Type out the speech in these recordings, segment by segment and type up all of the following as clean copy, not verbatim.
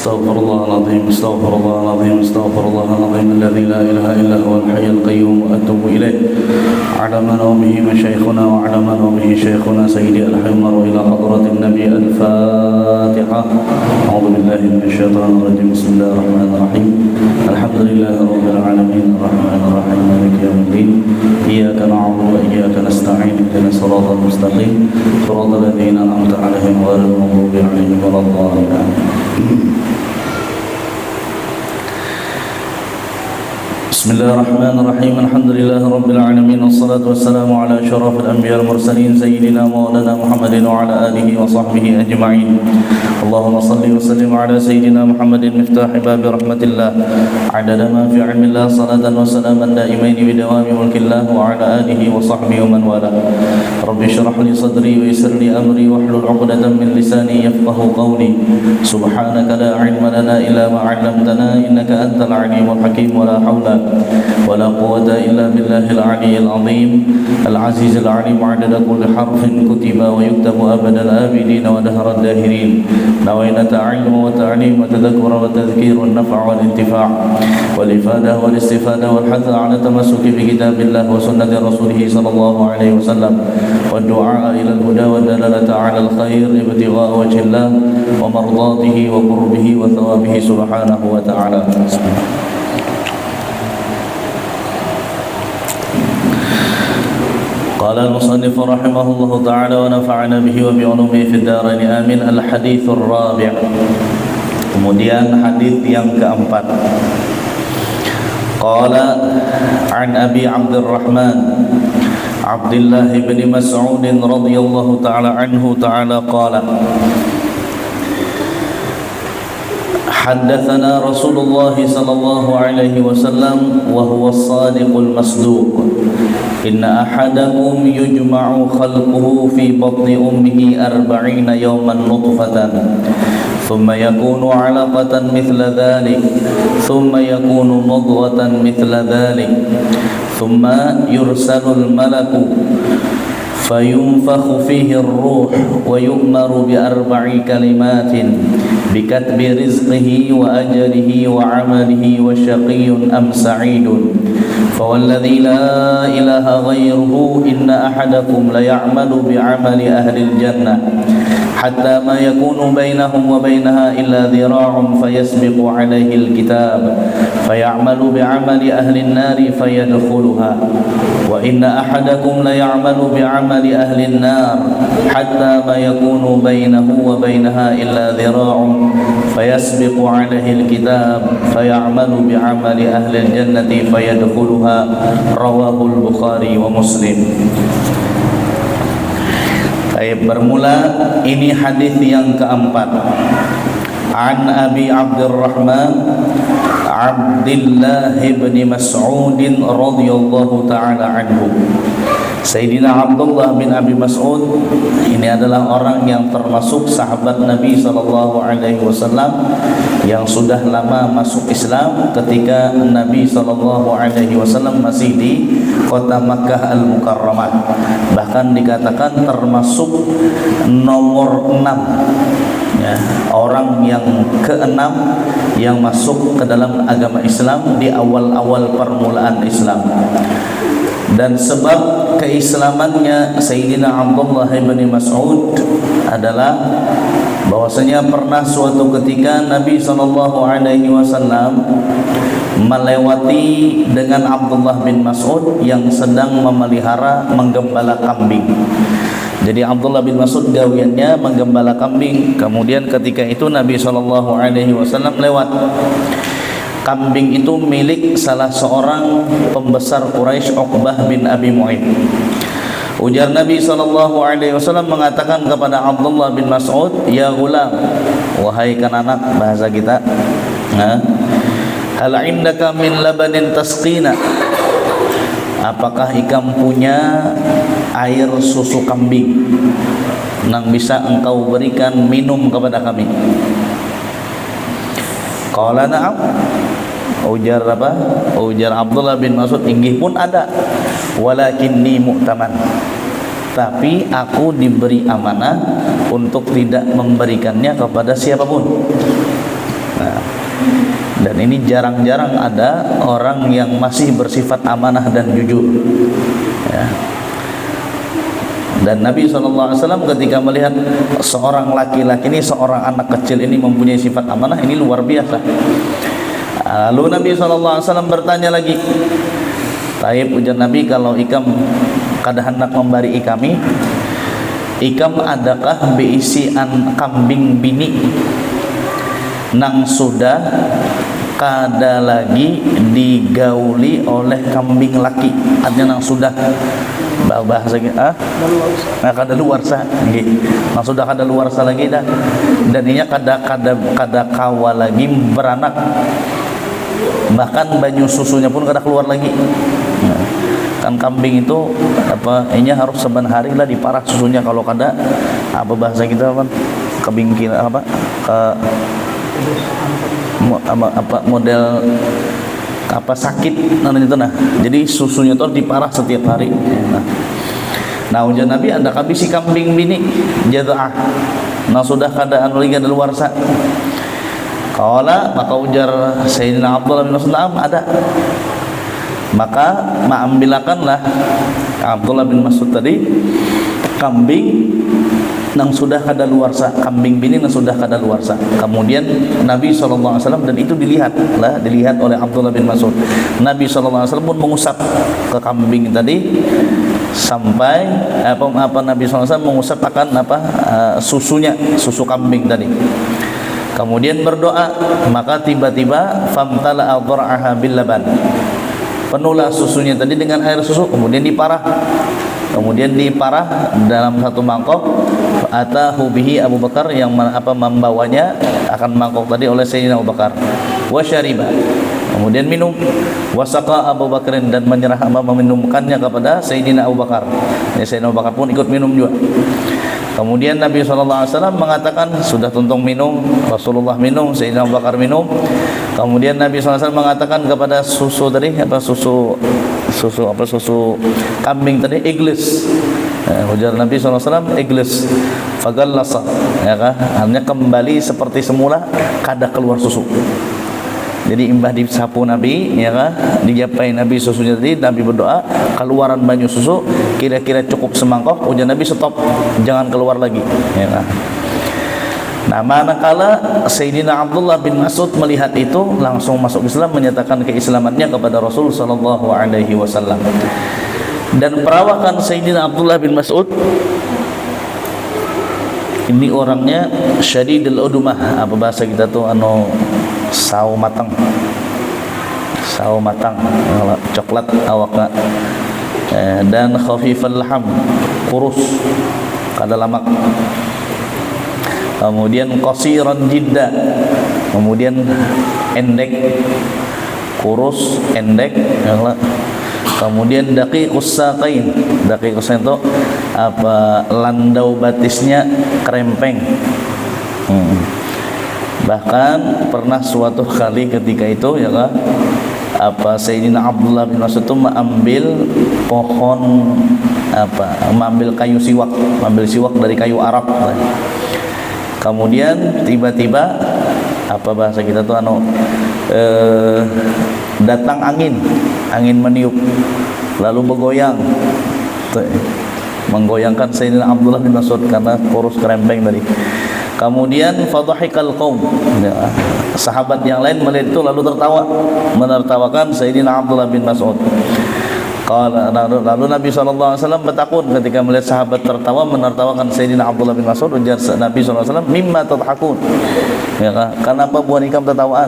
استغفر الله العظيم استغفر الله العظيم استغفر الله العظيم الذي لا إله إلا هو الحي القيوم وأتوب إليه. على من به مشايخنا وعلى من به شيخنا سيدي الحمر إلى حضرة النبي. الفاتحة. أعوذ بالله من الشيطان الرجيم. بسم الله الرحمن الرحيم. الحمد لله رب العالمين الرحمن الرحيم مالك يوم الدين. إياك نعبد وإياك نستعين اهدنا الصراط المستقيم صراط الذين أنعمت عليهم غير المغضوب عليهم ولا الضالين. بسم الله الرحمن الرحيم. الحمد لله رب العالمين والصلاة والسلام على أشرف الأنبياء المرسلين سيدنا مولانا محمد وعلى آله وصحبه أجمعين. اللهم صل وسلم على سيدنا محمد مفتاح باب رحمة الله عدد ما في علم الله صلاة وسلاما دائمين بدوام ملك الله وعلى آله وصحبه ومن والاه. رب اشرح لي صدري ويسر لي أمري واحلل عقدة من لساني يفقه قولي. سبحانك لا علم لنا إلا ما علمتنا إنك أنت العليم الحكيم. ولا حول ولا قوة إلا بالله العلي العظيم العزيز العليم عدد كل حرف كتب ويكتب أبد الآبدين ودهر الداهرين. نوينا تعلم وتعليم وتذكر وتذكير والنفع والانتفاع والإفادة والاستفادة والحث على التمسك بكتاب الله وسنة رسوله صلى الله عليه وسلم والدعاء إلى الهدى والدلالة على الخير ابتغاء وجه الله ومرضاته وقربه وثوابه سبحانه وتعالى. قال المصنف رحمه الله تعالى ونفعنا به وبعلومه في الدارين آمين. الحديث الرابع. Kemudian hadis yang keempat. Qala an Abi Abdurrahman Abdullah bin Mas'ud radhiyallahu ta'ala anhu ta'ala qala حدثنا رسول الله صلى الله عليه وسلم وهو الصادق المصدوق إن أحدكم يجمع خلقه في بطن أمه 40 يوما نطفة ثم يكون علقة مثل ذلك ثم يكون مضغة مثل ذلك ثم يرسل الملك فينفخ فيه الروح ويؤمر ب4 كلمات بكتب رزقه وأجله وعمله وشقي أم سعيد فوالذي لا إله غيره إن أحدكم ليعمل بعمل أهل الجنة حتى ما يكون بينهم وبينها إلا ذراع فيسبق عليه الكتاب فيعمل بعمل أهل النار فيدخلها وإن أحدكم ليعمل بعمل أهل النار حتى ما يكون بينه وبينها إلا ذراع فيسبق عليه الكتاب فيعمل بعمل أهل الجنة فيدخلها. رواه البخاري ومسلم. Baik, bermula ini hadis yang keempat. An Abi Abdurrahman Abdullah bin Mas'ud radhiyallahu ta'ala anhu. Sayyidina Abdullah bin Abi Mas'ud ini adalah orang yang termasuk sahabat Nabi sallallahu alaihi wasallam yang sudah lama masuk Islam ketika Nabi sallallahu alaihi wasallam masih di kota Makkah Al-Mukarramah. Bahkan dikatakan termasuk nomor 6 ya, orang yang ke-6 yang masuk ke dalam agama Islam di awal-awal permulaan Islam. Dan sebab keislamannya Sayyidina Abdullah bin Mas'ud adalah bahwasanya pernah suatu ketika Nabi SAW melewati dengan Abdullah bin Mas'ud yang sedang memelihara menggembala kambing. Jadi Abdullah bin Mas'ud gawiannya menggembala kambing. Kemudian ketika itu Nabi SAW lewat. Kambing itu milik salah seorang pembesar Quraisy, Uqbah bin Abi Mu'ayth. Ujar Nabi SAW mengatakan kepada Abdullah bin Mas'ud, "Ya gulam, wahai kanak, bahasa kita, hal indaka min labanin tasqina?" Apakah ikam punya air susu kambing yang bisa engkau berikan minum kepada kami? Qala na'am. Ujar apa? Ujar Abdullah bin Mas'ud, inggih pun ada. Walakinni mu'taman. Tapi aku diberi amanah untuk tidak memberikannya kepada siapapun. Dan ini jarang-jarang ada orang yang masih bersifat amanah dan jujur, ya. Dan Nabi SAW ketika melihat seorang laki-laki ini, seorang anak kecil ini mempunyai sifat amanah, ini luar biasa. Lalu Nabi SAW bertanya lagi, "Taib," ujar Nabi, "kalau ikam kada hendak membari ikami, ikam adakah beisian kambing bini nang sudah kada lagi digauli oleh kambing laki?" Artinya nang sudah bahasa gitu, nah kada luarsa nggih. Nang sudah kada luarsa lagi dah. Dan inya kada kawa lagi beranak. Bahkan banyu susunya pun kada keluar lagi. Nah, kan kambing itu inya harus saban hari lah diparah susunya, kalau kada bahasa kita kan kebingkin model sakit itu nah. Jadi susunya itu diparah setiap hari. Nah ujar Nabi, ada kabisi kambing bini jada'ah nah sudah keadaan lagi ada luar sa. Qala, maka ujar Sayyidina Abdullah bin Mas'ud, ada. Maka ambilakanlah Abdullah bin Mas'ud tadi kambing nang sudah kada luarsa, kambing bini nang sudah kada luarsa. Kemudian Nabi SAW, dan itu dilihat oleh Abdullah bin Mas'ud. Nabi SAW pun mengusap ke kambing tadi sampai Nabi SAW mengusap akan susunya, susu kambing tadi. Kemudian berdoa, maka tiba-tiba famtala adhra'aha bil laban, penuhlah susunya tadi dengan air susu, kemudian diparah dalam satu mangkok. Atahu bihi Abu Bakar, yang membawanya akan mangkok tadi oleh Sayyidina Abu Bakar. Wa syariba, kemudian minum. Wasaqa Abu Bakrin, dan meminumkannya kepada Sayyidina Abu Bakar. Sayyidina Abu Bakar pun ikut minum juga. Kemudian Nabi SAW mengatakan, sudah tuntung minum, Rasulullah minum, Sayyidina Abu Bakar minum. Kemudian Nabi SAW mengatakan kepada susu tadi, susu kambing tadi, iglis. Ujar Nabi SAW, iglis. Fagallasa, ya kan? Hanya kembali seperti semula, kada keluar susu. Jadi imbah disapu Nabi, ya kan? Dijapai Nabi susunya tadi, Nabi berdoa, keluaran banyu susu kira-kira cukup semangkok. Ujar Nabi, stop, jangan keluar lagi, ya kan? Nah, manakala Sayyidina Abdullah bin Mas'ud melihat itu, langsung masuk Islam, menyatakan keislamannya kepada Rasul sallallahu alaihi wasallam. Dan perawakan Sayyidina Abdullah bin Mas'ud ini orangnya syadidul udumah, bahasa kita tuh sawo matang, coklat awakna, dan khafifal laham, kurus, kada lamak. Kemudian qasiran jidda, kemudian endek, kurus, endek. Kemudian daqiqus saqain, daqiqus itu landau batisnya kerempeng. Bahkan pernah suatu kali ketika itu, ya kan, Sayyidina Abdullah bin Mas'ud itu mengambil mengambil kayu siwak, dari kayu Arab. Kemudian tiba-tiba bahasa kita tuh datang angin meniup, lalu bergoyang, menggoyangkan Sayyidina Abdullah bin Mas'ud karena kurus kerempeng tadi. Kemudian fadhahikal qaum, sahabat yang lain melihat itu lalu menertawakan Sayyidina Abdullah bin Mas'ud. Lalu Nabi SAW bertakun ketika melihat sahabat tertawa, menertawakan Sayyidina Abdullah bin Mas'ud. Ujar Nabi SAW, mimma tadhakun, ya kan? Kenapa buat ikam tertawaan?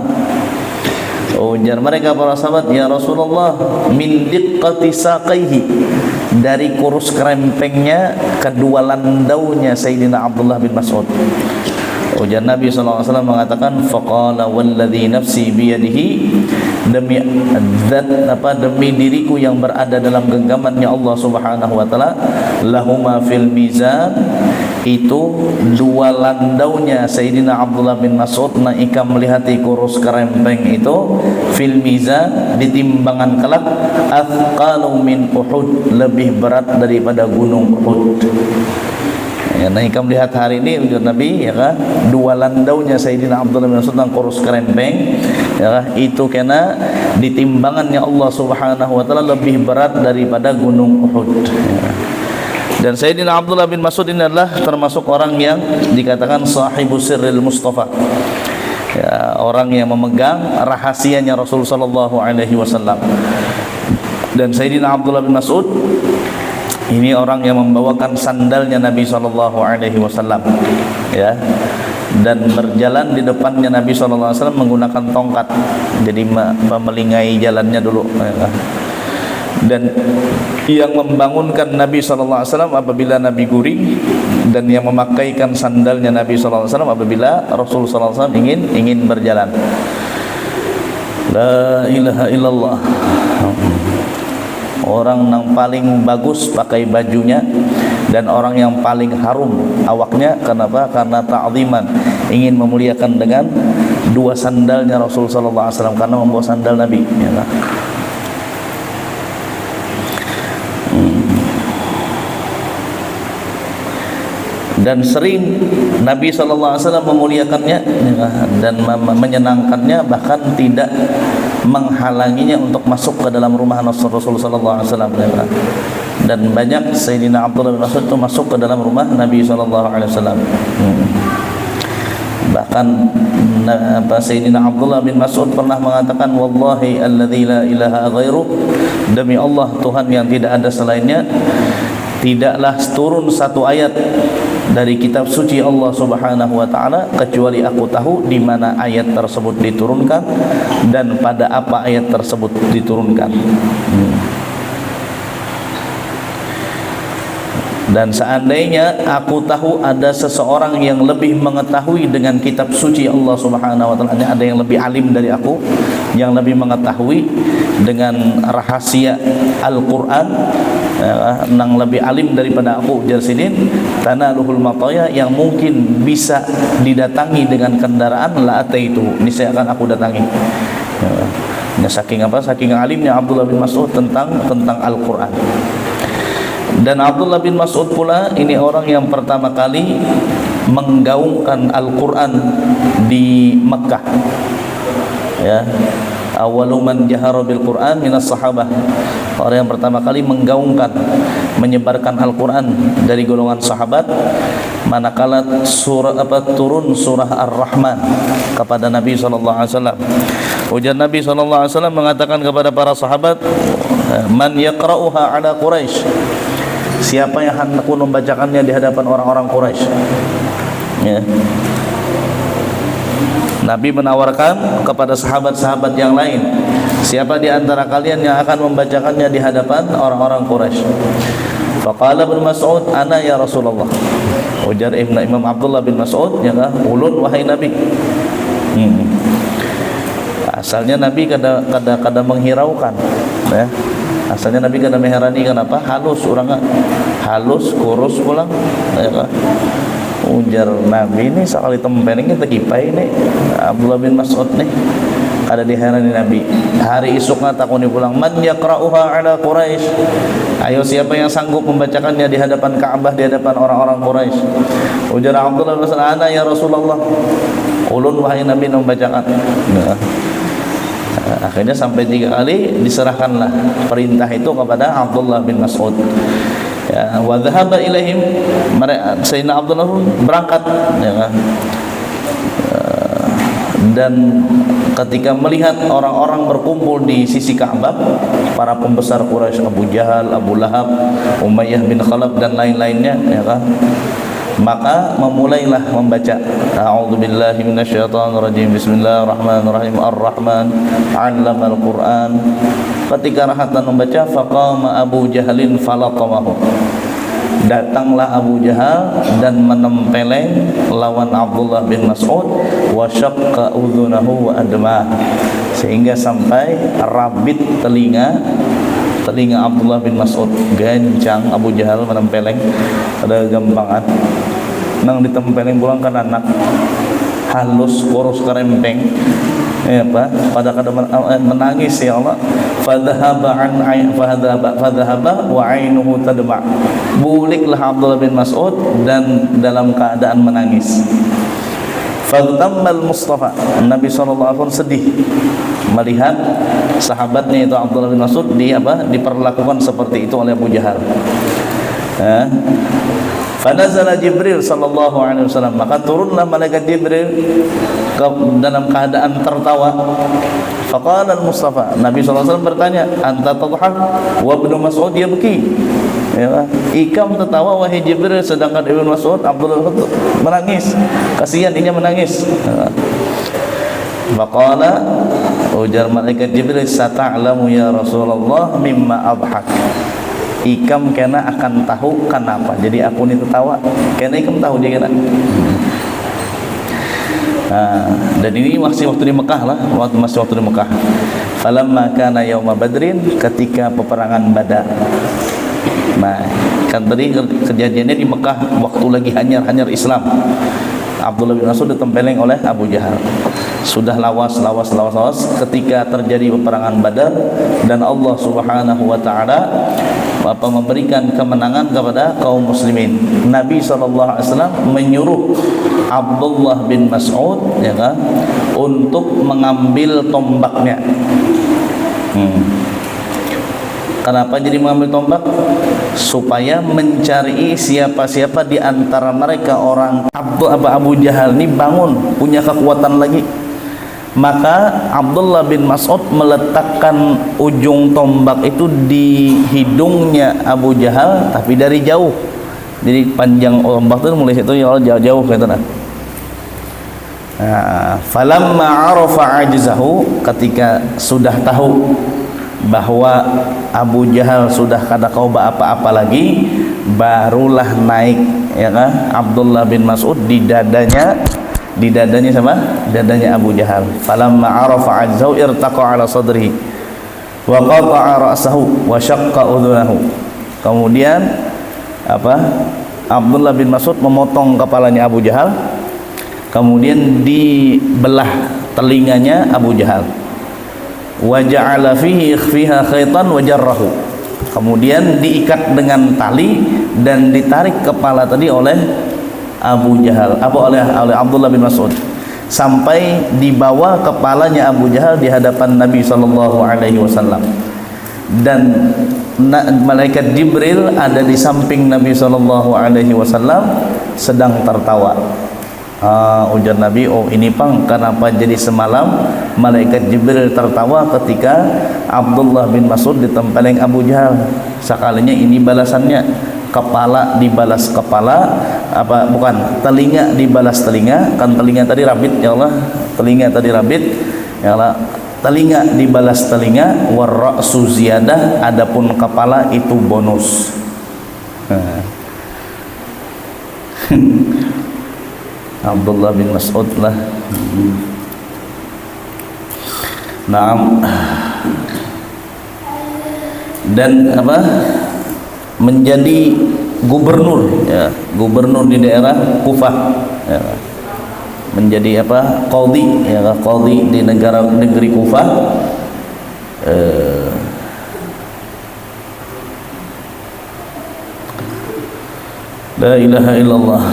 Ujar mereka para sahabat, ya Rasulullah, min diqqati saqaihi, dari kurus kerempengnya kedua landaunya Sayyidina Abdullah bin Mas'ud. Ujar Nabi SAW mengatakan, faqala walladhi nafsi biyadihi, demi diriku yang berada dalam genggamannya Allah Subhanahu wa taala, lahuma fil mizan, itu dua landaunya Sayyidina Abdullah bin Mas'ud na ikam melihati kurus kerempeng itu, fil mizan, di timbangan kelak, athqalu min Uhud, lebih berat daripada gunung Uhud. Ya, nah jika melihat hari ini ujar Nabi ya kan, dua landaunya Sayyidina Abdullah bin Mas'ud yang kurus kerempeng ya kan, itu kena ditimbangannya Allah Subhanahu wa taala lebih berat daripada gunung Uhud ya. Dan Sayyidina Abdullah bin Mas'ud ini adalah termasuk orang yang dikatakan sahibu sirril Mustafa ya, orang yang memegang rahasianya Rasul sallallahu alaihi wasallam. Dan Sayyidina Abdullah bin Mas'ud ini orang yang membawakan sandalnya Nabi sallallahu alaihi wasallam ya, dan berjalan di depannya Nabi sallallahu alaihi wasallam menggunakan tongkat, jadi memelingai jalannya dulu ya. Dan yang membangunkan Nabi sallallahu alaihi wasallam apabila Nabi guring, dan yang memakaikan sandalnya Nabi sallallahu alaihi wasallam apabila Rasul sallallahu alaihi wasallam ingin berjalan. La ilaha illallah. Orang yang paling bagus pakai bajunya dan orang yang paling harum awaknya. Kenapa? Karena ta'ziman, ingin memuliakan dengan dua sandalnya Rasul sallallahu alaihi wasallam, karena membawa sandal Nabi ya kan? Dan sering Nabi sallallahu alaihi wasallam memuliakannya ya, dan menyenangkannya, bahkan tidak menghalanginya untuk masuk ke dalam rumah Rasul sallallahu alaihi wasallam ya. Dan banyak Sayyidina Abdullah bin Mas'ud itu masuk ke dalam rumah Nabi sallallahu alaihi wasallam. Bahkan Sayyidina Abdullah bin Mas'ud pernah mengatakan, wallahi alladzi la ilaha ghairu, demi Allah Tuhan yang tidak ada selainnya, tidaklah turun satu ayat dari kitab suci Allah Subhanahu wa taala kecuali aku tahu di mana ayat tersebut diturunkan dan pada apa ayat tersebut diturunkan. Dan seandainya aku tahu ada seseorang yang lebih mengetahui dengan kitab suci Allah Subhanahu wa taala, ada yang lebih alim dari aku, yang lebih mengetahui dengan rahasia Al-Qur'an, yang lebih alim daripada aku, ujar Sidin, tanaluhul mataya, yang mungkin bisa didatangi dengan kendaraan, la ataitu, ini saya akan aku datangi. Ya, saking apa? Saking alimnya Abdullah bin Mas'ud tentang Al-Qur'an. Dan Abdullah bin Mas'ud pula ini orang yang pertama kali menggaungkan Al-Qur'an di Mekah. Ya. Awwalu man jahara bil Qur'an minas sahabah. Orang yang pertama kali menggaungkan, menyebarkan Al-Qur'an dari golongan sahabat, manakala turun surah Ar-Rahman kepada Nabi sallallahu alaihi wasallam. Ujar Nabi sallallahu alaihi wasallam mengatakan kepada para sahabat, man yaqra'uha ala Quraisy, siapa yang hendak membacakannya di hadapan orang-orang Quraisy ya. Nabi menawarkan kepada sahabat-sahabat yang lain, siapa di antara kalian yang akan membacakannya di hadapan orang-orang Quraisy. Faqala Ibnu Mas'ud, ana ya Rasulullah. Ujar Imam Abdullah bin Mas'ud, ya ulun wahai Nabi. Asalnya Nabi kada menghiraukan ya. Asalnya Nabi kada mengherani, kenapa? Halus orangnya, halus kurus pulang ya kan. Ujar Nabi ini sekali tempeling kita kipai ini Abdullah bin Mas'ud nih ada diherani Nabi. Hari esoknya takuni pulang, man yaqra'uha ala Quraisy, ayo siapa yang sanggup membacakannya di hadapan Ka'bah, di hadapan orang-orang Quraisy. Ujar Abdullah bin Mas'ud, ana ya Rasulullah, ulun wahai Nabi membacakan. Nah, akhirnya sampai 3 kali diserahkanlah perintah itu kepada Abdullah bin Mas'ud. Ya, wa dhahaba ilaihim, Sayyidina Abdullah berangkat ya. Dan ketika melihat orang-orang berkumpul di sisi Ka'bah, para pembesar Quraisy, Abu Jahal, Abu Lahab, Umayyah bin Khalaf dan lain-lainnya ya kan, maka memulailah membaca a'udzubillahi minasyaitonirrajim, bismillahirrahmanirrahim, ar-rahman 'allamal Qur'an. Ketika rahatan membaca, faqama Abu Jahlin falatamahu, datanglah Abu Jahal dan menempeleng lawan Abdullah bin Mas'ud, wa syaqqa udhunahu wa adma, sehingga sampai rabit telinga Abdullah bin Mas'ud. Gancang Abu Jahal menempeleng, ada gampangan nang ditempeleng pulang kan anak halus kurus kerempeng ya apa, pada kadang menangis ya Allah. Fadhahaba wa ainuhu tadma. Buliklah Abdullah bin Mas'ud dan dalam keadaan menangis. Fatammal Mustafa, Nabi SAW sedih melihat sahabatnya itu Abdullah bin Mas'ud diperlakukan seperti itu oleh Abu Jahal. Fanazala Jibril sallallahu alaihi wasallam, maka turunlah malaikat Jibril dalam keadaan tertawa. Faqala al-Mustafa, Nabi SAW bertanya, anta tadhhak wa Ibnu Mas'ud yabki. Ya, ikam tertawa wahai Jibril, sedangkan Ibnu Mas'ud Abdullah menangis. Kasihan dia menangis. Faqala, ujar malaikat Jibril, sata'lamu ya Rasulullah mimma adhak. Ikam kena akan tahu kenapa jadi aku ini tertawa, kena ikam tahu dia kena. Dan ini masih waktu di Mekah lah, masih waktu di Mekah. Falamma kana yauma Badrin, ketika peperangan Badar. Nah, kan tadi kejadiannya di Mekah waktu lagi hanyar Islam. Abdullah bin Mas'ud ditempeleng oleh Abu Jahal. Sudah lawas ketika terjadi peperangan Badar, dan Allah Subhanahu wa taala memberikan kemenangan kepada kaum muslimin. Nabi SAW menyuruh Abdullah bin Mas'ud, ya kan, untuk mengambil tombaknya. Kenapa jadi mengambil tombak? Supaya mencari siapa-siapa di antara mereka orang Abu Jahal ini bangun, punya kekuatan lagi. Maka Abdullah bin Mas'ud meletakkan ujung tombak itu di hidungnya Abu Jahal, tapi dari jauh. Jadi panjang tombak itu mulai situ ya jauh gitu nah. Falamma arafa ajzahu, ketika sudah tahu bahwa Abu Jahal sudah kada kau apa-apa lagi, barulah naik, ya kan, Abdullah bin Mas'ud di dadanya sama dadanya Abu Jahal. Falamma arafa ajzahu irtaqa ala sadrihi wa qata'a ra'sahu wa syaqqa udhunahu. Kemudian Abdullah bin Mas'ud memotong kepalanya Abu Jahal, kemudian dibelah telinganya Abu Jahal. Wa ja'ala fiha khaitan wa jarrahu. Kemudian diikat dengan tali dan ditarik kepala tadi oleh Abu Jahal, oleh Abdullah bin Mas'ud, sampai dibawa kepalanya Abu Jahal di hadapan Nabi sallallahu alaihi wasallam. Dan malaikat Jibril ada di samping Nabi sallallahu alaihi wasallam sedang tertawa. Ujar Nabi, oh ini pang kenapa jadi semalam malaikat Jibril tertawa ketika Abdullah bin Mas'ud ditempeleng Abu Jahal. Sekalinya ini balasannya, kepala dibalas kepala, telinga dibalas telinga. Kan telinga tadi rabit ya Allah, telinga tadi rabit ya Allah, telinga dibalas telinga. Warra'su ziyadah, adapun kepala itu bonus. Abdullah bin Mas'ud lah. Naam. Dan menjadi gubernur, ya, gubernur di daerah Kufah, ya, menjadi qadhi, ya, qadhi di negeri Kufah. La ilaha illallah.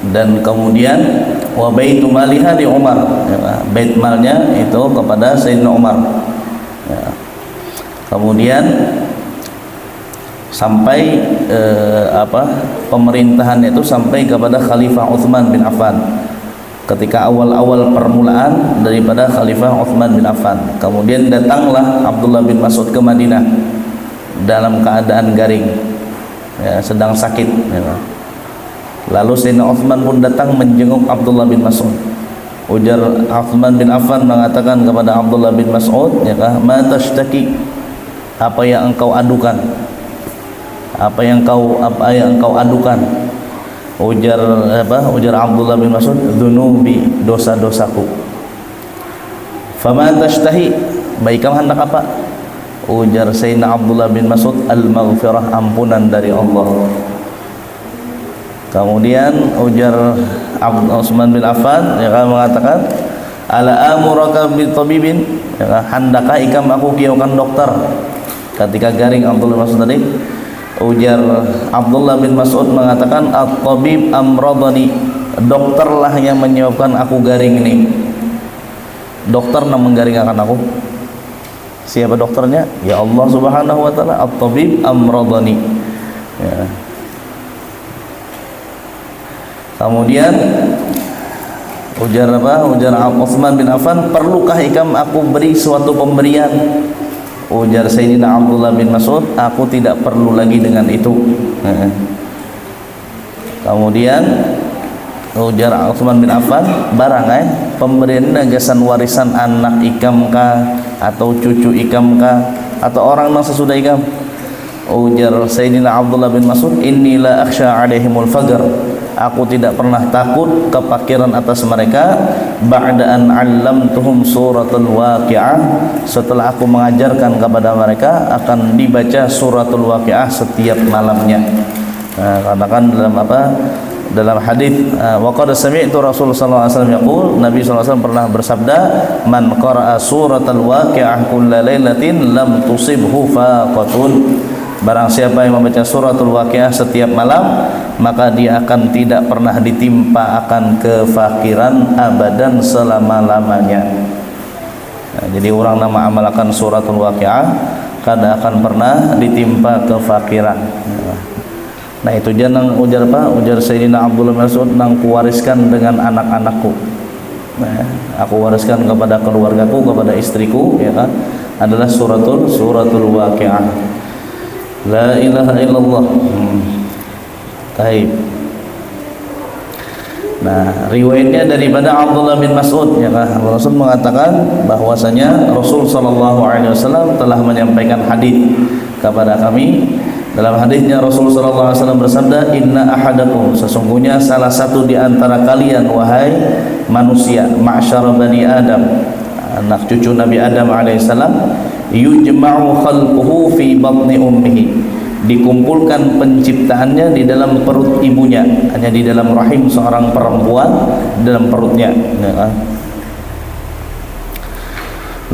Dan kemudian wa baitu maliha di Umar, ya, bait malnya itu kepada Sayyidina Umar, ya. Kemudian sampai pemerintahan itu sampai kepada Khalifah Utsman bin Affan ketika awal-awal permulaan daripada Khalifah Utsman bin Affan. Kemudian datanglah Abdullah bin Mas'ud ke Madinah dalam keadaan garing, ya, sedang sakit, ya. Lalu Sayyidina Utsman pun datang menjenguk Abdullah bin Mas'ud. Ujar Utsman bin Affan mengatakan kepada Abdullah bin Mas'ud, ya, ma tashtaki, apa yang engkau adukan? Apa yang engkau adukan? Ujar Abdullah bin Mas'ud, dzunubi, dosa-dosaku. Fama tashtahi, baik kamu hendak apa? Ujar Sayyidina Abdullah bin Mas'ud, al-maghfirah, ampunan dari Allah. Kemudian ujar Utsman bin Affan, ya, mengatakan, ala amuraka bi tabibin, ya, handakah ikam aku kiaukan dokter ketika garing Abdullah bin Mas'ud tadi. Ujar Abdullah bin Mas'ud mengatakan at-tabib amradani, dokterlah yang menyebabkan aku garing ini. Dokter yang menggaringkan aku. Siapa dokternya? Ya Allah Subhanahu wa taala. At-tabib amradani, ya. Kemudian ujar apa? Ujar Utsman bin Affan, perlukah ikam aku beri suatu pemberian? Ujar Sayyidina Abdullah bin Mas'ud, aku tidak perlu lagi dengan itu. Kemudian ujar Utsman bin Affan, barang pemberian nagasan warisan anak ikam kah, atau cucu ikam kah, atau orang yang sesudah ikam? Ujar Sayyidina Abdullah bin Mas'ud, inni la akhsha alaihimul faqr, aku tidak pernah takut kefakiran atas mereka. Ba'da an 'allamtuhum suratul waqi'ah, setelah aku mengajarkan kepada mereka akan dibaca suratul waqi'ah setiap malamnya. Karena kan dalam apa? Dalam hadis wa qad sami'tu Rasulullah sallallahu alaihi wasallam yaqul, Nabi sallallahu alaihi wasallam pernah bersabda, man qara'a suratal waqi'ah kulla lailatin lam tusibhu faqatun, barang siapa yang membaca suratul waqi'ah setiap malam, maka dia akan tidak pernah ditimpa akan kefakiran abadan selama-lamanya. Nah, jadi orang nama amalkan suratul waqi'ah kada akan pernah ditimpa kefakiran. Nah itu jangan ujar apa? Ujar Sayyidina Abdullah bin Mas'ud, nang kuwariskan dengan anak-anakku. Nah, aku wariskan kepada keluargaku, kepada istriku, ya kan? Adalah suratul waqi'ah. La ilaha illallah. Taib. Nah, riwayatnya daripada Abdullah bin Mas'ud, ya kan? Rasul mengatakan bahwasanya Rasul sallallahu alaihi wasallam telah menyampaikan hadis kepada kami. Dalam hadisnya Rasul sallallahu alaihi wasallam bersabda, inna ahadakum, sesungguhnya salah satu di antara kalian wahai manusia, ma'syar bani Adam, anak cucu Nabi Adam alaihissalam, yujma'u khalquhu fi batni ummihi, dikumpulkan penciptaannya di dalam perut ibunya, hanya di dalam rahim seorang perempuan, dalam perutnya, ya kan?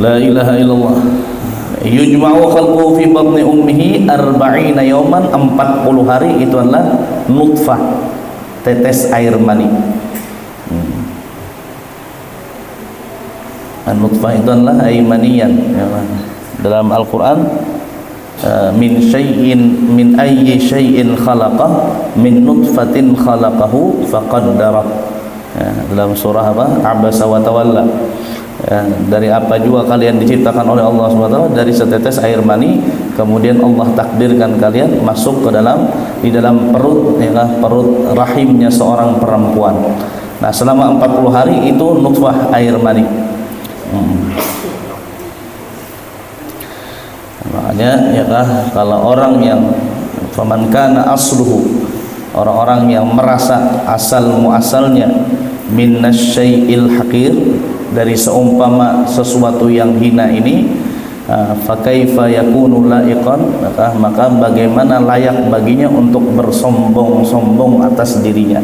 La ilaha illallah. Yujma'u khalquhu fi batni ummihi 40 yawman, 40 hari, itu adalah nutfah, tetes air mani. Nutfah itu adalah air manian, ya kan? Dalam Al-Qur'an min syai'in min ayyi syai'in khalaqah min nutfatin khalaqahu faqaddara, ya, dalam surah apa? Abasa wa tawalla. Ya, dari apa juga kalian diciptakan oleh Allah SWT, dari setetes air mani, kemudian Allah takdirkan kalian masuk ke dalam di dalam perut, ya, perut rahimnya seorang perempuan. Nah, selama 40 hari itu nutfah air mani. Makanya ya kalau orang yang faman kana asluhu, orang-orang yang merasa asal muasalnya minasyail haqir, dari seumpama sesuatu yang hina ini, fakaifa yakunu laiqan, maka bagaimana layak baginya untuk bersombong-sombong atas dirinya.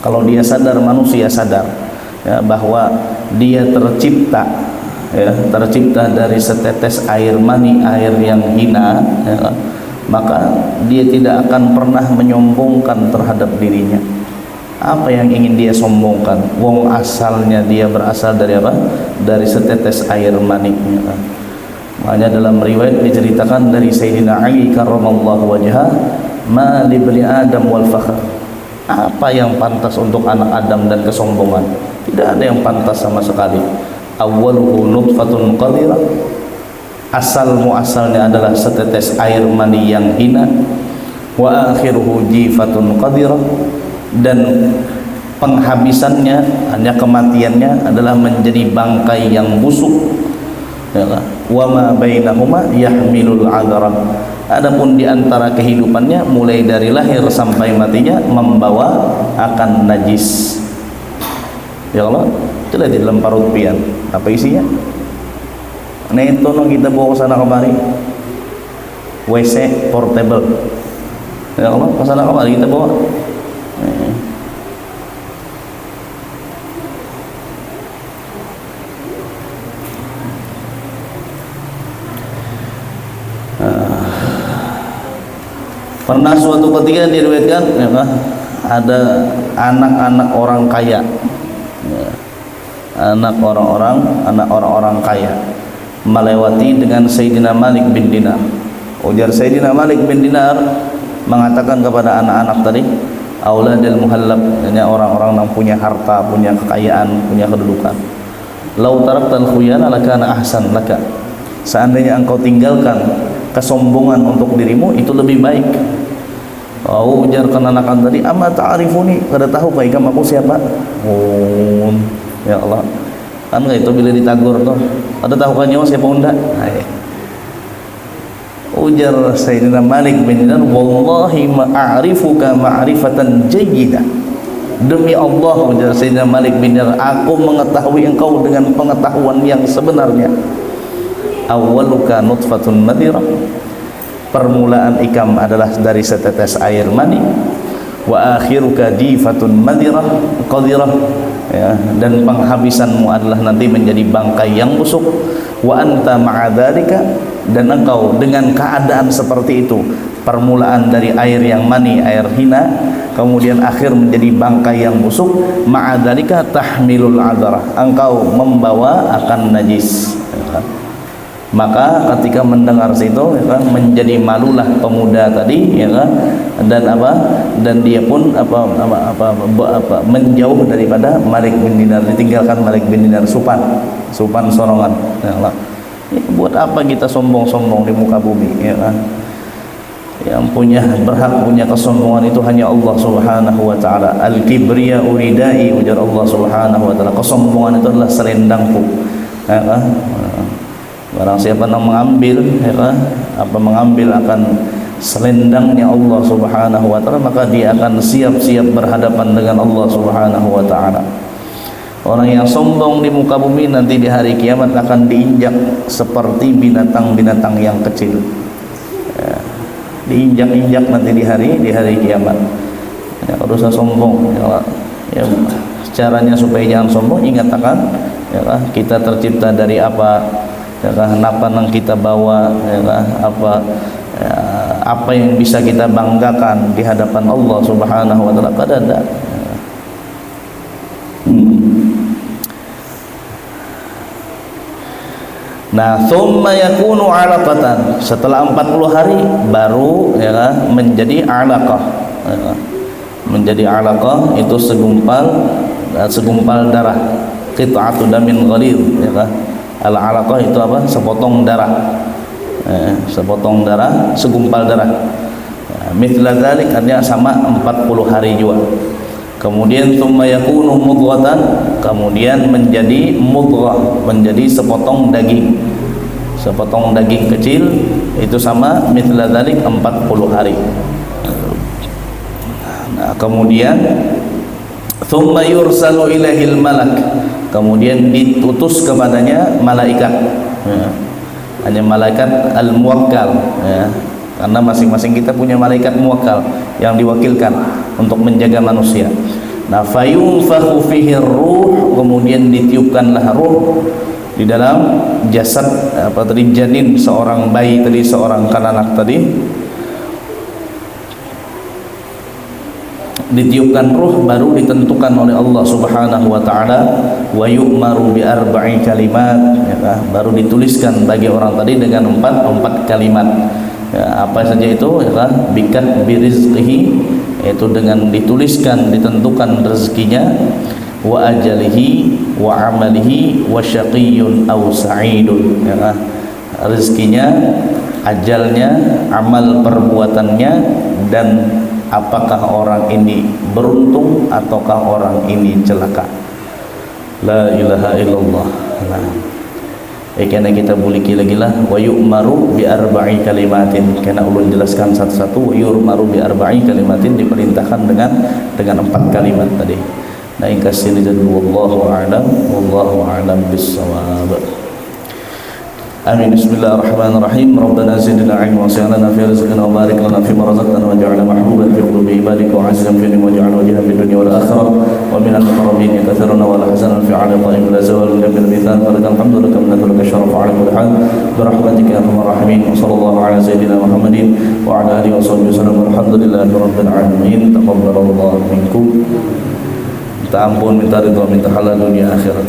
Kalau dia sadar, manusia sadar, ya, bahwa dia tercipta, ya, tercipta dari setetes air mani, air yang hina, ya, maka dia tidak akan pernah menyombongkan terhadap dirinya. Apa yang ingin dia sombongkan? Wong asalnya dia berasal dari apa? Dari setetes air mani. Makanya dalam riwayat diceritakan dari Sayyidina Ali karramallahu wajhah, ma li bani Adam wal fakhr. Apa yang pantas untuk anak Adam dan kesombongan? Tidak ada yang pantas sama sekali. Awwaluhu nutfatun qadirah, asal muasalnya adalah setetes air mani yang hina. Wa akhiruhu jifatun qadirah, dan penghabisannya, hanya kematiannya adalah menjadi bangkai yang busuk, ya, wa ma bainahuma yahmilul adara, adapun di antara kehidupannya mulai dari lahir sampai matinya membawa akan najis. Ya Allah, itu di dalam parut pian apa isinya? Neto no kita bawa ke sana kemari, WC portable, ya Allah, ke sana kemari kita bawa. Pernah suatu ketika diriwayatkan ya, ada anak-anak orang kaya, ya, anak orang-orang kaya melewati dengan Sayyidina Malik bin Dinar. Ujar Sayyidina Malik bin Dinar mengatakan kepada anak-anak tadi, auladil muhallab, ini orang-orang yang punya harta, punya kekayaan, punya kedudukan. Lau taraktal khuyana lakana ahsan laka. Seandainya engkau tinggalkan kesombongan untuk dirimu, itu lebih baik. Oh, ujar anak-anak tadi, amma ta'arifuni, kada tahu kamu aku siapa? Oh, ya Allah. Kan itu bila ditagur tuh, ada tahu kan nyawa siapa unda? Ujar Sayyidina Malik bin Dinar, wallahi ma'arifuka ma'rifatan jayyidah. Demi Allah, ujar Sayyidina Malik bin Dinar, aku mengetahui engkau dengan pengetahuan yang sebenarnya. Awwaluka nutfatun madirah, permulaan ikam adalah dari setetes air mani. Wa akhiruka difatun madirah qadirah, ya, dan penghabisanmu adalah nanti menjadi bangkai yang busuk. Wa anta ma'adzalika, dan engkau dengan keadaan seperti itu, permulaan dari air yang mani, air hina, kemudian akhir menjadi bangkai yang busuk. Ma'adzalika tahmilul adarah, engkau membawa akan najis. Maka ketika mendengar situ, ya kan, menjadi malulah pemuda tadi, ya kan, dan dia pun menjauh daripada Malik bin Dinar, ditinggalkan Malik bin Dinar, supan sorongan, ya Allah. Ya, buat apa kita sombong-sombong di muka bumi, ya kan? Yang berhak punya kesombongan itu hanya Allah Subhanahu wa taala. Al-kibriya uridai, ujar Allah Subhanahu wa taala, kesombongan itu adalah selendangku, ya kan? Barang siapa yang mengambil, ya kan, mengambil akan selendangnya Allah Subhanahu wa taala, maka dia akan siap-siap berhadapan dengan Allah Subhanahu wa taala. Orang yang sombong di muka bumi nanti di hari kiamat akan diinjak seperti binatang-binatang yang kecil. Ya, diinjak-injak nanti di hari kiamat. Ya, kalau usah sombong, ya, caranya supaya jangan sombong, ingat akan, ya, kita tercipta dari apa, ya, apa yang kita bawa, ya, apa yang bisa kita banggakan di hadapan Allah Subhanahu wa taala, kada ada. Nah, thumma yakunu 'alaqatan, setelah 40 hari baru, ya, menjadi 'alaqah. Ya, menjadi 'alaqah itu segumpal darah, qit'atu damin ghalidh, ya. Al-'alaqah itu apa? Sepotong darah. Sepotong darah, segumpal darah. Mithla dzalik, artinya sama 40 hari juga. Kemudian thumma yakunu mudghatan, kemudian menjadi mudghah, menjadi sepotong daging kecil, itu sama mithla dzalik 40 hari. Nah, kemudian thumma yursalu ilaihil malak, kemudian diutus kepadanya malaikat, ya. Hanya malaikat al-muwakkal, ya. Karena masing-masing kita punya malaikat muwakkal yang diwakilkan untuk menjaga manusia. Nah, fayunfakhu fihi ruh, kemudian ditiupkanlah ruh di dalam jasad janin seorang bayi tadi, seorang kananak tadi. Ditiupkan ruh, baru ditentukan oleh Allah Subhanahu wa taala, wa yu'maru bi arba'i kalimat, ya, baru dituliskan bagi orang tadi dengan empat kalimat. Ya, apa saja itu, ya, bikat birizqihi, yaitu dengan dituliskan, ditentukan rezekinya, wa ajalihi wa amalihi wa syaqiyyun aw sa'idun, ya, rezekinya, ajalnya, amal perbuatannya, dan apakah orang ini beruntung ataukah orang ini celaka. La ilaha illallah. Nah, karena kita buliki lagi lah, wa yu'maru bi arba'i kalimatin, karena ulun jelaskan satu-satu. Wa yu'maru bi arba'i kalimatin, diperintahkan dengan 4 kalimat tadi. Nah, ingkasih wallahu a'lam, wallahu a'lam bis-shawab. Amin. Bismillahirrahmanirrahim. Rabbana zidna ilma wasi'na fi rizqina wa barik lana fima razaqtana waj'alna mahbuban fi qulubi ibadika wa 'azizan fi waj'al wajhana fid dunya wal akhirah wa min al-muqarrabin katsiruna wa la hasanan fi 'ala ta'im la zawal bil mizan wa lakal hamdu laka min laka syaraf 'ala kulli hal bi rahmatika ya arhamar rahimin. Wa sallallahu ala sayyidina Muhammadin wa ala alihi wa sahbihi wasallam. Alhamdulillahi rabbil alamin. Taqabbalallahu minkum. Minta ampun, minta ridha, minta halal dunia akhirat.